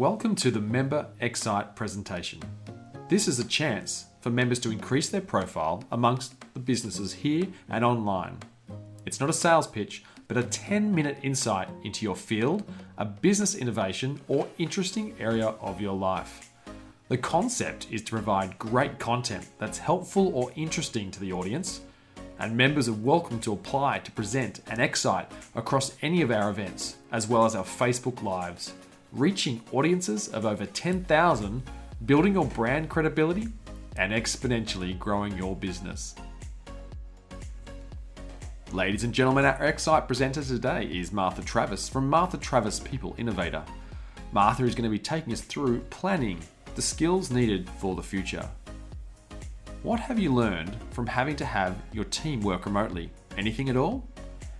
Welcome to the Member xCite presentation. This is a chance for members to increase their profile amongst the businesses here and online. It's not a sales pitch, but a 10-minute insight into your field, a business innovation, or interesting area of your life. The concept is to provide great content that's helpful or interesting to the audience, and members are welcome to apply to present an xCite across any of our events, as well as our Facebook Lives, reaching audiences of over 10,000, building your brand credibility, and exponentially growing your business. Ladies and gentlemen, our xCite presenter today is Martha Travis from Martha Travis People Innovator. Martha is going to be taking us through planning, the skills needed for the future. What have you learned from having to have your team work remotely? Anything at all?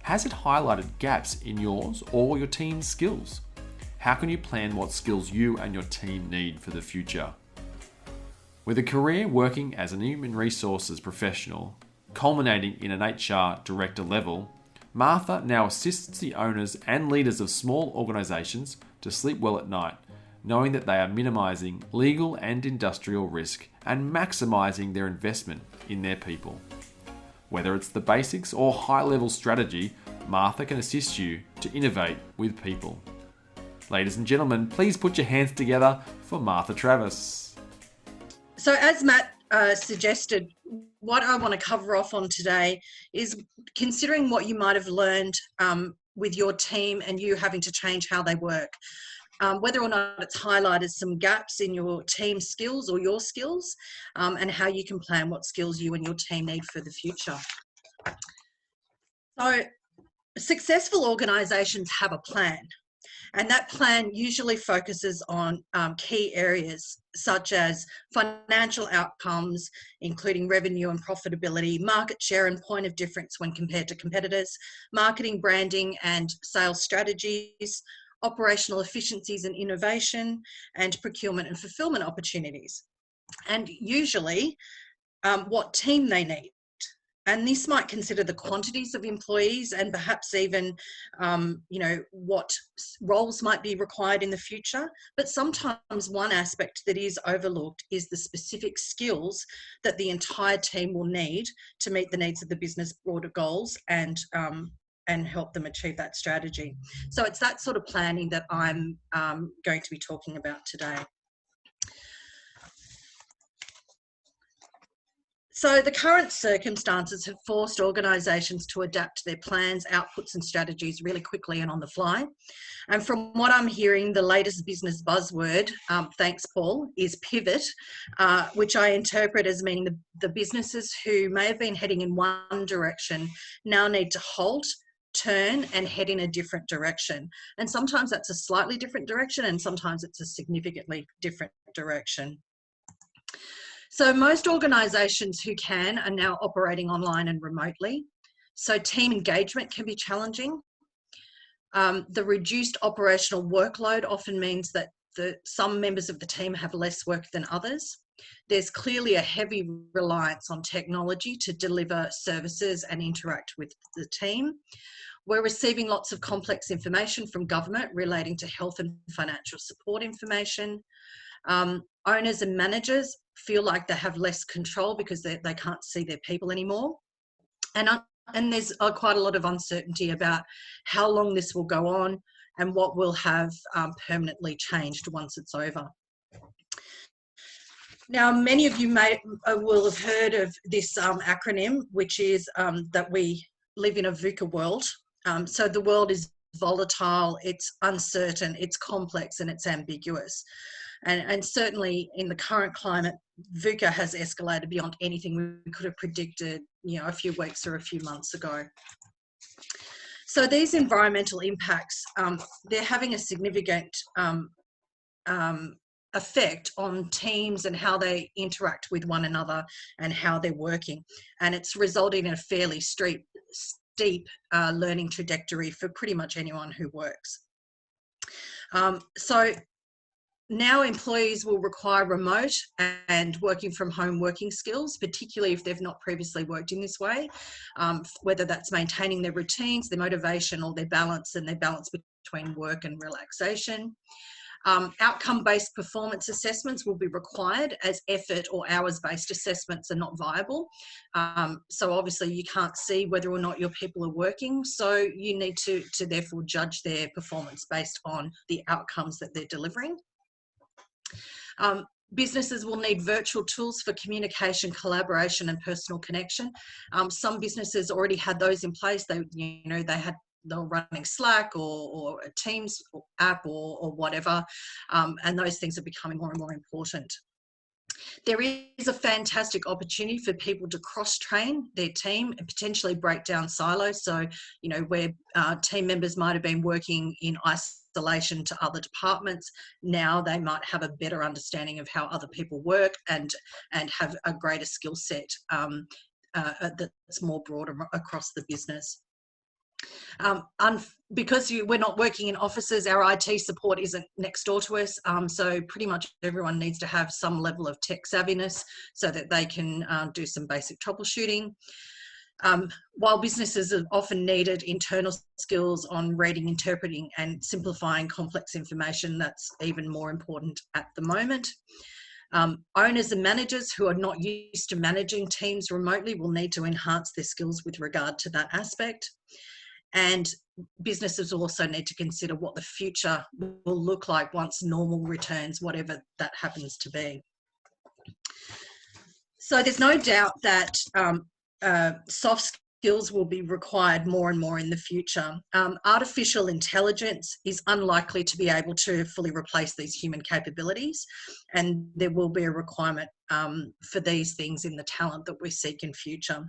Has it highlighted gaps in yours or your team's skills? How can you plan what skills you and your team need for the future? With a career working as an human resources professional, culminating in an HR director level, Martha now assists the owners and leaders of small organisations to sleep well at night, knowing that they are minimising legal and industrial risk and maximising their investment in their people. Whether it's the basics or high-level strategy, Martha can assist you to innovate with people. Ladies and gentlemen, please put your hands together for Martha Travis. So as Matt suggested, what I want to cover off on today is considering what you might have learned with your team and you having to change how they work. Whether or not it's highlighted some gaps in your team skills or your skills, and how you can plan what skills you and your team need for the future. So successful organisations have a plan. And that plan usually focuses on key areas such as financial outcomes, including revenue and profitability, market share and point of difference when compared to competitors, marketing, branding and sales strategies, operational efficiencies and innovation, and procurement and fulfillment opportunities. And usually what team they need. And this might consider the quantities of employees and perhaps even, what roles might be required in the future. But sometimes one aspect that is overlooked is the specific skills that the entire team will need to meet the needs of the business broader goals and help them achieve that strategy. So it's that sort of planning that I'm going to be talking about today. So the current circumstances have forced organisations to adapt their plans, outputs and strategies really quickly and on the fly. And from what I'm hearing, the latest business buzzword, thanks Paul, is pivot, which I interpret as meaning the businesses who may have been heading in one direction now need to halt, turn and head in a different direction. And sometimes that's a slightly different direction and sometimes it's a significantly different direction. So most organisations who can are now operating online and remotely. So team engagement can be challenging. The reduced operational workload often means that some members of the team have less work than others. There's clearly a heavy reliance on technology to deliver services and interact with the team. We're receiving lots of complex information from government relating to health and financial support information. Owners and managers feel like they have less control because they can't see their people anymore. And there's quite a lot of uncertainty about how long this will go on and what will have permanently changed once it's over. Now, many of you will have heard of this acronym, which is that we live in a VUCA world. So the world is volatile, it's uncertain, it's complex and it's ambiguous. And certainly in the current climate, VUCA has escalated beyond anything we could have predicted, a few weeks or a few months ago. So these environmental impacts, they're having a significant effect on teams and how they interact with one another and how they're working. And it's resulting in a fairly steep learning trajectory for pretty much anyone who works. So now employees will require remote and working from home working skills, particularly if they've not previously worked in this way, whether that's maintaining their routines, their motivation or their balance and their balance between work and relaxation. Outcome-based performance assessments will be required, as effort or hours-based assessments are not viable. So obviously you can't see whether or not your people are working, so you need to therefore judge their performance based on the outcomes that they're delivering. Businesses will need virtual tools for communication, collaboration, and personal connection. Some businesses already had those in place. They were running Slack or a Teams app or whatever, and those things are becoming more and more important. There is a fantastic opportunity for people to cross-train their team and potentially break down silos. So, where team members might have been working in isolation to other departments, now they might have a better understanding of how other people work and have a greater skill set that's more broader across the business. Because we're not working in offices, our IT support isn't next door to us, so pretty much everyone needs to have some level of tech savviness so that they can do some basic troubleshooting. While businesses have often needed internal skills on reading, interpreting, and simplifying complex information, that's even more important at the moment. Owners and managers who are not used to managing teams remotely will need to enhance their skills with regard to that aspect. And businesses also need to consider what the future will look like once normal returns, whatever that happens to be. So there's no doubt that soft skills will be required more and more in the future. Artificial intelligence is unlikely to be able to fully replace these human capabilities, and there will be a requirement for these things in the talent that we seek in future.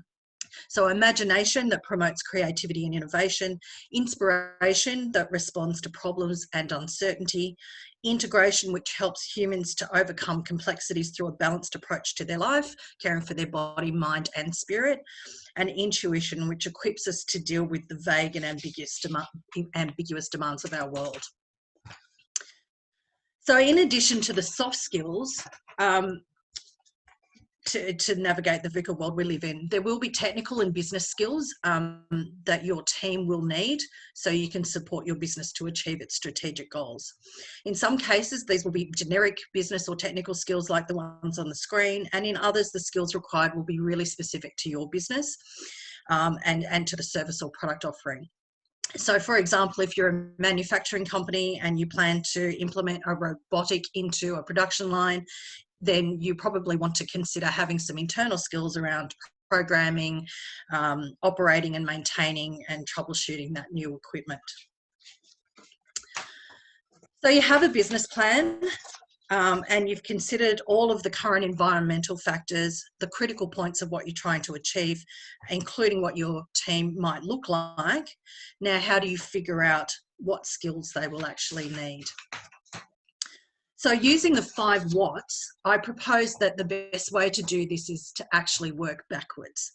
So imagination that promotes creativity and innovation, inspiration that responds to problems and uncertainty, integration which helps humans to overcome complexities through a balanced approach to their life, caring for their body, mind and spirit, and intuition which equips us to deal with the vague and ambiguous demands of our world. So in addition to the soft skills, to navigate the VUCA world we live in, there will be technical and business skills that your team will need so you can support your business to achieve its strategic goals. In some cases, these will be generic business or technical skills like the ones on the screen, and in others, the skills required will be really specific to your business and to the service or product offering. So for example, if you're a manufacturing company and you plan to implement a robotic into a production line, then you probably want to consider having some internal skills around programming, operating and maintaining and troubleshooting that new equipment. So you have a business plan and you've considered all of the current environmental factors, the critical points of what you're trying to achieve, including what your team might look like. Now, how do you figure out what skills they will actually need? So using the 5 whats, I propose that the best way to do this is to actually work backwards.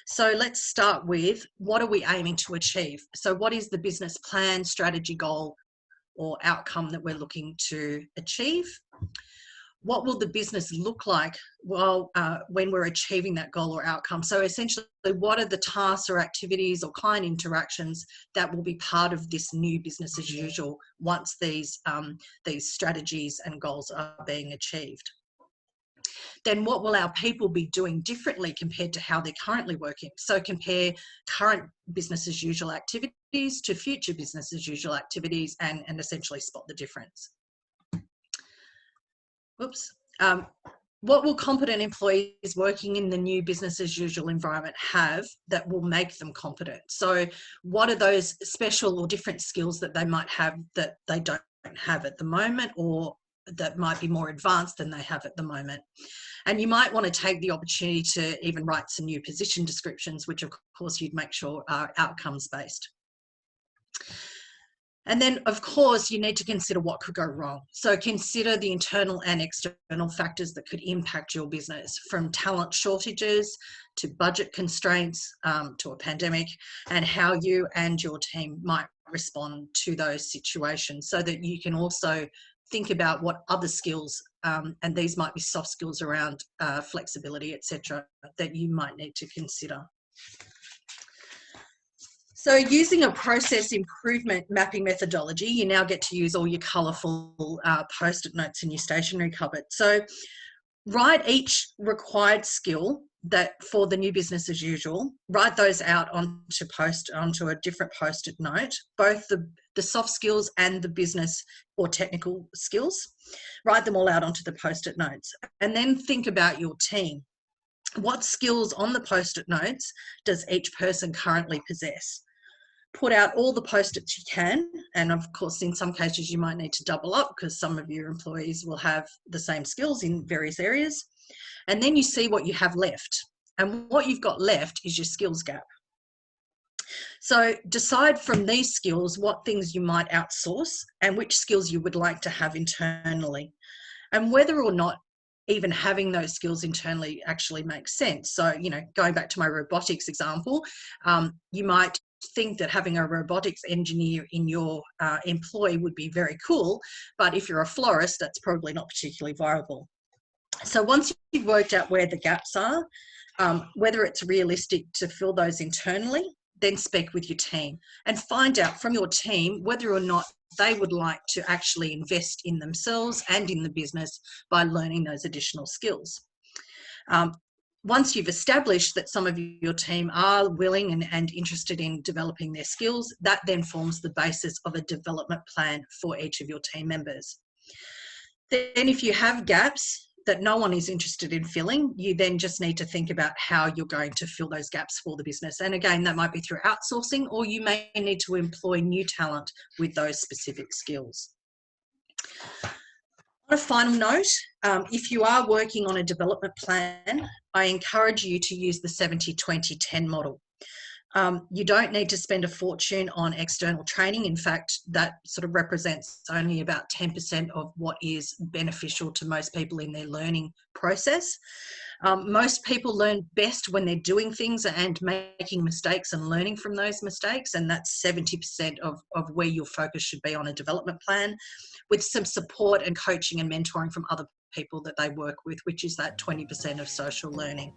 So let's start with, what are we aiming to achieve? So what is the business plan, strategy, goal, or outcome that we're looking to achieve? What will the business look like when we're achieving that goal or outcome? So essentially, what are the tasks or activities or client interactions that will be part of this new business as usual once these strategies and goals are being achieved? Then what will our people be doing differently compared to how they're currently working? So compare current business as usual activities to future business as usual activities and essentially spot the difference. Oops. What will competent employees working in the new business as usual environment have that will make them competent? So what are those special or different skills that they might have that they don't have at the moment, or that might be more advanced than they have at the moment? And you might want to take the opportunity to even write some new position descriptions, which of course you'd make sure are outcomes based. And then, of course, you need to consider what could go wrong. So consider the internal and external factors that could impact your business, from talent shortages to budget constraints to a pandemic, and how you and your team might respond to those situations, so that you can also think about what other skills, and these might be soft skills around flexibility, etc., that you might need to consider. So using a process improvement mapping methodology, you now get to use all your colourful post-it notes in your stationery cupboard. So write each required skill that for the new business as usual, write those out onto a different post-it note, both the soft skills and the business or technical skills. Write them all out onto the post-it notes, and then think about your team. What skills on the post-it notes does each person currently possess? Put out all the post-its you can, and of course in some cases you might need to double up because some of your employees will have the same skills in various areas, and then you see what you have left, and what you've got left is your skills gap. So decide from these skills what things you might outsource and which skills you would like to have internally, and whether or not even having those skills internally actually makes sense. So, you know, going back to my robotics example, you might think that having a robotics engineer in your employ would be very cool, but if you're a florist, that's probably not particularly viable. So once you've worked out where the gaps are, whether it's realistic to fill those internally, then speak with your team and find out from your team whether or not they would like to actually invest in themselves and in the business by learning those additional skills. Once you've established that some of your team are willing and interested in developing their skills, that then forms the basis of a development plan for each of your team members. Then if you have gaps that no one is interested in filling, you then just need to think about how you're going to fill those gaps for the business. And again, that might be through outsourcing, or you may need to employ new talent with those specific skills. On a final note, if you are working on a development plan, I encourage you to use the 70-20-10 model. You don't need to spend a fortune on external training. In fact, that sort of represents only about 10% of what is beneficial to most people in their learning process. Most people learn best when they're doing things and making mistakes and learning from those mistakes, and that's 70% of where your focus should be on a development plan, with some support and coaching and mentoring from other people that they work with, which is that 20% of social learning.